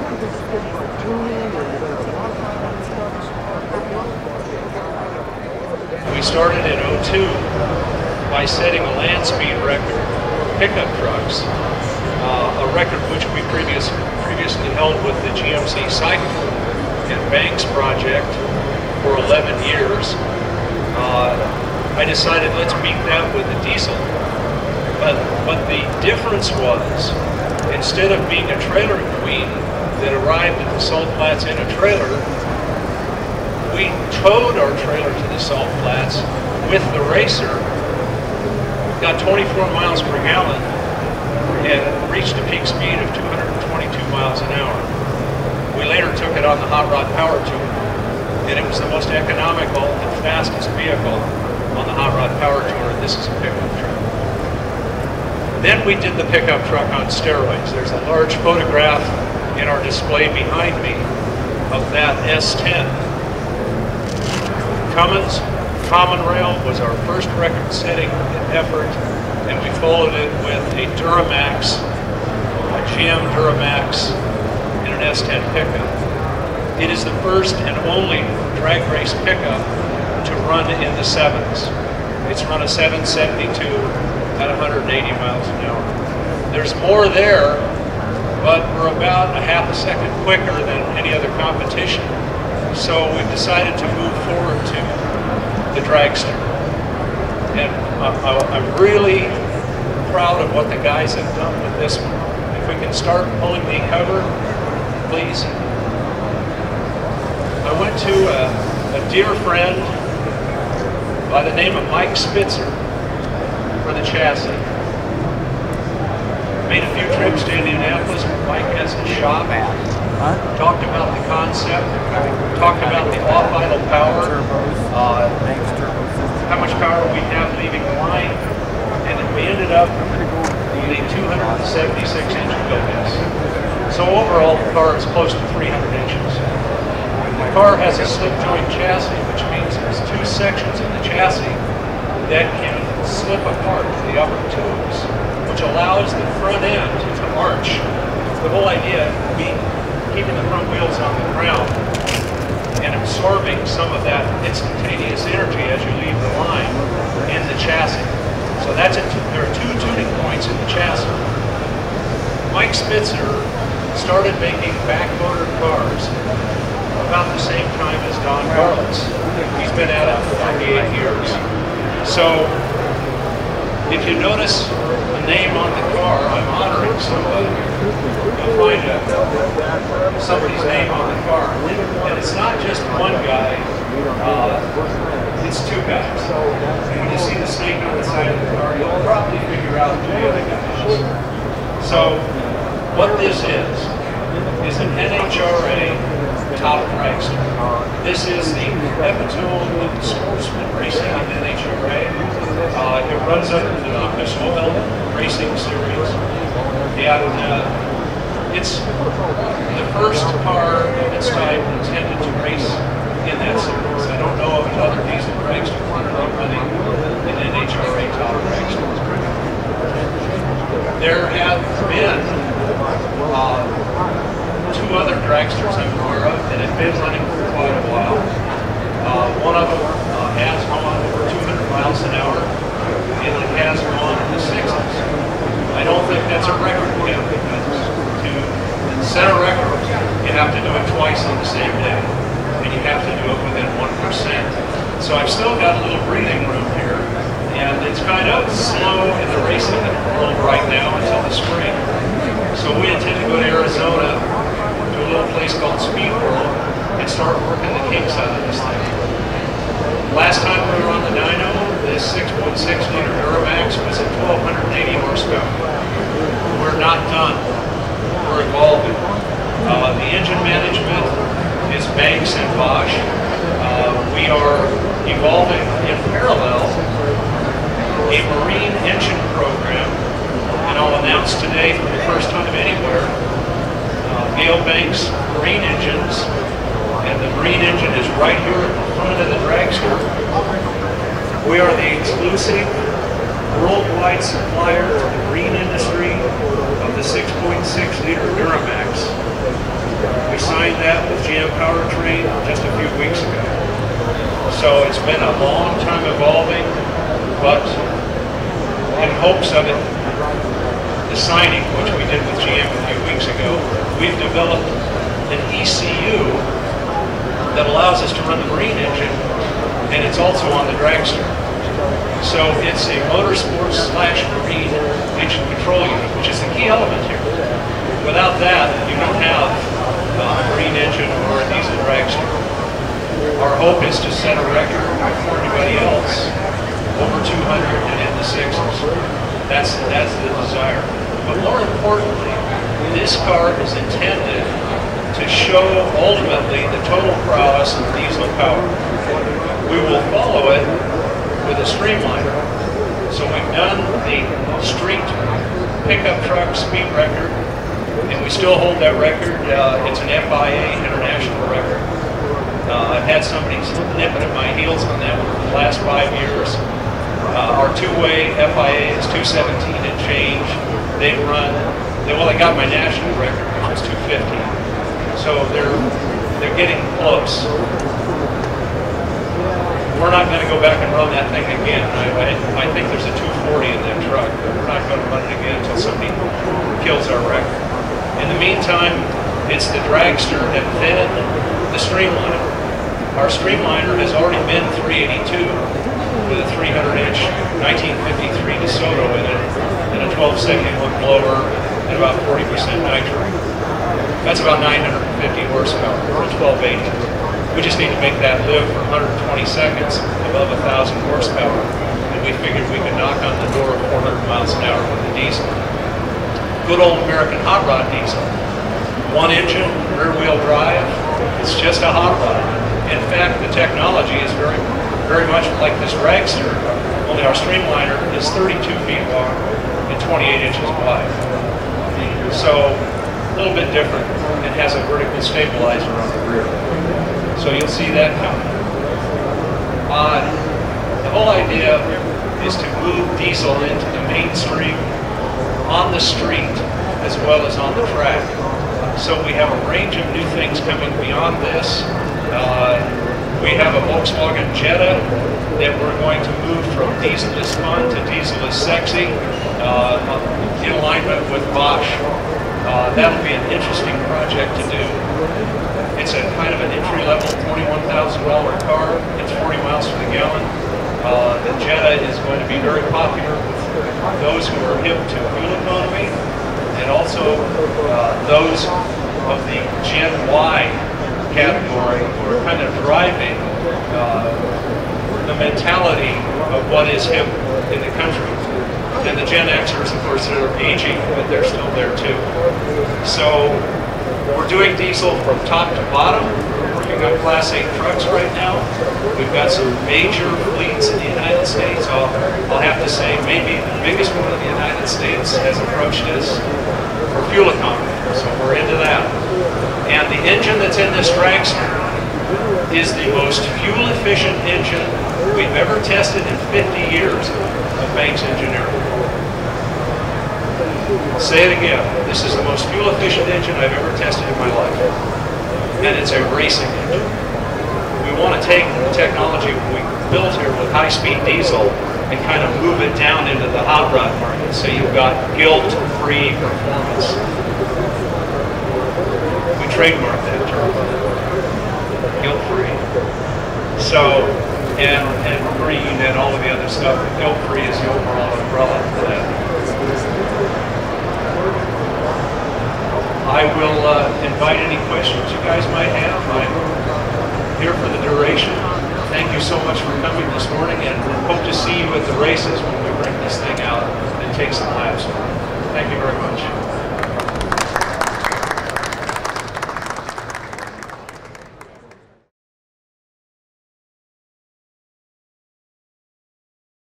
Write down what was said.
We started in '02 by setting a land speed record for pickup trucks, a record which we previously held with the GMC Cycle and Banks project for 11 years. I decided let's beat that with the diesel. But the difference was, instead of being a trailer queen that arrived at the salt flats in a trailer, we towed our trailer to the salt flats with the racer, got 24 miles per gallon, and reached a peak speed of 222 miles an hour. We later took it on the hot rod power tour, and it was the most economical and fastest vehicle on the hot rod power tour, and this is a pickup truck. Then we did the pickup truck on steroids. There's a large photograph in our display behind me of that S10. Cummins Common Rail was our first record-setting effort, and we followed it with a Duramax, a GM Duramax, in an S10 pickup. It is the first and only drag race pickup to run in the 7s. It's run a 772 at 180 miles an hour. There's more there, but we're about a half a second quicker than any other competition. So we've decided to move forward to the Dragster. And I'm really proud of what the guys have done with this one. If we can start pulling the cover, please. I went to a dear friend by the name of Mike Spitzer for the chassis. Made a few trips to Indianapolis where Mike has his shop. Talked about the concept, talked about the off-idle power, how much power we have leaving the line, and we ended up with a 276-inch wheelbase. So overall, the car is close to 300 inches. The car has a slip joint chassis, which means there's two sections in the chassis that can slip apart to the upper tubes, which allows the front end to arch. The whole idea being keeping the front wheels on the ground and absorbing some of that instantaneous energy as you leave the line in the chassis. So there are two tuning points in the chassis. Mike Spitzer started making back-motored cars about the same time as Don Garlitz. He's been at it for 38 years. So if you notice the name on the car, I'm honoring somebody. You'll find somebody's name on the car. And it's not just one guy, it's two guys. And when you see the snake on the side of the car, you'll probably figure out who the other guy is. So what this is an NHRA top dragster. This is the epitome of the sportsman racing in NHRA. It runs under the Michelle Racing Series. And it's the first car of its type intended to race in that series. I don't know of another diesel dragster running in NHRA top dragsters. There have been two other dragsters I'm aware of that have been running for quite a while. One of them has gone over 200 miles an hour, and it has gone in the 60s. I don't think that's a record yet, because to set a record, you have to do it twice on the same day, and you have to do it within 1%. So I've still got a little breathing room here, and it's kind of slow in the racing world right now until the spring. So we intend to go to Arizona, to a little place called Speed World, and start working the kinks out of this thing. Last time we were on the dyno, this 6.6-liter Duramax was at 1,280 horsepower. We're not done. We're evolving. The engine management is Banks and Bosch. We are evolving in parallel a marine engine program, and I'll announce today for the first time anywhere, Gale Banks marine engines, and the marine engine is right here at the front of the dragster. We are the exclusive worldwide supplier to the marine industry of the 6.6-liter Duramax. signed that with GM Powertrain just a few weeks ago. So it's been a long time evolving, but in hopes of it, the signing, which we did with GM a few weeks ago, we've developed an ECU that allows us to run the marine engine, and it's also on the Dragster. So it's a motorsports / marine engine control unit, which is the key element here. Without that, you don't have a marine engine or a diesel Dragster. Our hope is to set a record before anybody else, over 200 and in the 60s. That's the desire. But more importantly, this car is intended to show ultimately the total prowess of diesel power. We will follow it with a streamliner. So we've done the street pickup truck speed record, and we still hold that record. It's an FIA international record. I've had somebody nipping at my heels on that one for the last 5 years. Our two-way FIA is 217 and change. They got my national record, which was 250. So they're getting close. We're not going to go back and run that thing again. I think there's a 240 in that truck, but we're not going to run it again until somebody kills our record. In the meantime, it's the Dragster and then the Streamliner. Our Streamliner has already been 382 with a 300-inch 1953 DeSoto in it and a 1271 blower and about 40% nitro. That's about 950 horsepower or 1280. We just need to make that live for 120 seconds above 1,000 horsepower, and we figured we could knock on the door of 400 miles an hour with the diesel. Good old American hot rod diesel. One engine, rear wheel drive. It's just a hot rod. In fact, the technology is very much like this Dragster, only our Streamliner is 32 feet long and 28 inches wide. So a little bit different. It has a vertical stabilizer on the rear. So you'll see that coming. The whole idea is to move diesel into the mainstream on the street as well as on the track. So we have a range of new things coming beyond this. We have a Volkswagen Jetta that we're going to move from diesel is fun to diesel is sexy in alignment with Bosch. That'll be an interesting project to do. It's a kind of an entry-level $21,000 car. It's 40 miles to the gallon. The Jetta is going to be very popular with those who are hip to fuel economy, and also those of the Gen Y category who are kind of driving the mentality of what is hip in the country. And the Gen Xers, of course, are aging, but they're still there too. So we're doing diesel from top to bottom. We're working on Class 8 trucks right now. We've got some major fleets in the United States. I'll have to say maybe the biggest one in the United States has approached us for fuel economy. So we're into that. And the engine that's in this Dragster is the most fuel-efficient engine we've ever tested in 50 years of Banks engineering. I'll say it again. This is the most fuel-efficient engine I've ever tested in my life. And it's a racing engine. We want to take the technology we built here with high-speed diesel and kind of move it down into the hot rod market. So you've got guilt-free performance. We trademarked that term. Guilt-free. So, and green and all of the other stuff. Guilt-free is the overall umbrella for that. I will invite any questions you guys might have. I'm here for the duration. Thank you so much for coming this morning, and hope to see you at the races when we bring this thing out and take some laps. Thank you very much.